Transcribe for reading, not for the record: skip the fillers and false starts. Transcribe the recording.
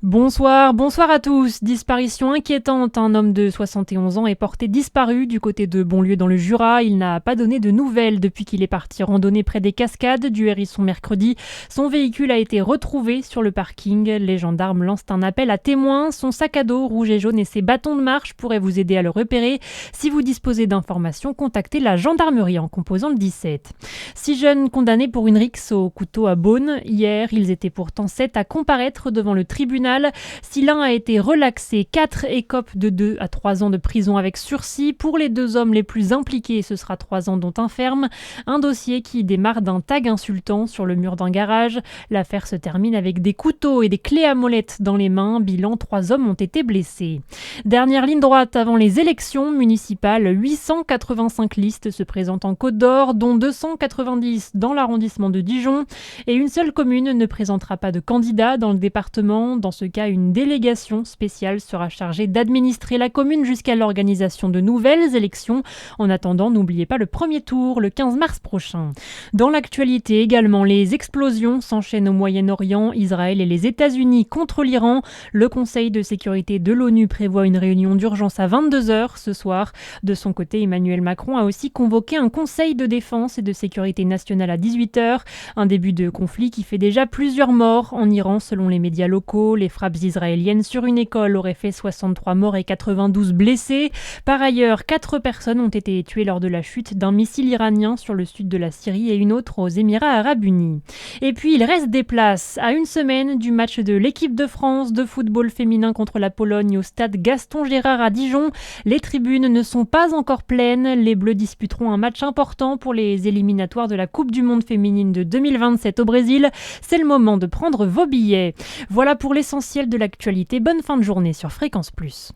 Bonsoir à tous. Disparition inquiétante. Un homme de 71 ans est porté disparu du côté de Bonlieu dans le Jura. Il n'a pas donné de nouvelles depuis qu'il est parti randonner près des cascades du Hérisson mercredi. Son véhicule a été retrouvé sur le parking. Les gendarmes lancent un appel à témoins. Son sac à dos rouge et jaune et ses bâtons de marche pourraient vous aider à le repérer. Si vous disposez d'informations, contactez la gendarmerie en composant le 17. 6 jeunes condamnés pour une rixe au couteau à Beaune. Hier, ils étaient pourtant 7 à comparaître devant le tribunal. Si l'un a été relaxé, 4 écopent de 2 à 3 ans de prison avec sursis. Pour les 2 hommes les plus impliqués, ce sera 3 ans dont un ferme. Un dossier qui démarre d'un tag insultant sur le mur d'un garage. L'affaire se termine avec des couteaux et des clés à molette dans les mains. Bilan, 3 hommes ont été blessés. Dernière ligne droite avant les élections municipales. 885 listes se présentent en Côte d'Or, dont 290 dans l'arrondissement de Dijon. Et une seule commune ne présentera pas de candidat dans le département. Dans ce cas, une délégation spéciale sera chargée d'administrer la commune jusqu'à l'organisation de nouvelles élections. En attendant, n'oubliez pas le premier tour, le 15 mars prochain. Dans l'actualité également, les explosions s'enchaînent au Moyen-Orient, Israël et les États-Unis contre l'Iran. Le Conseil de sécurité de l'ONU prévoit une réunion d'urgence à 22h ce soir. De son côté, Emmanuel Macron a aussi convoqué un Conseil de défense et de sécurité nationale à 18h. Un début de conflit qui fait déjà plusieurs morts en Iran selon les médias locaux. Les frappes israéliennes sur une école auraient fait 63 morts et 92 blessés. Par ailleurs, 4 personnes ont été tuées lors de la chute d'un missile iranien sur le sud de la Syrie et une autre aux Émirats arabes unis. Et puis, il reste des places. À une semaine du match de l'équipe de France de football féminin contre la Pologne au stade Gaston Gérard à Dijon, les tribunes ne sont pas encore pleines. Les Bleus disputeront un match important pour les éliminatoires de la Coupe du Monde féminine de 2027 au Brésil. C'est le moment de prendre vos billets. Voilà pour l'essentiel de l'actualité. Bonne fin de journée sur Fréquence Plus.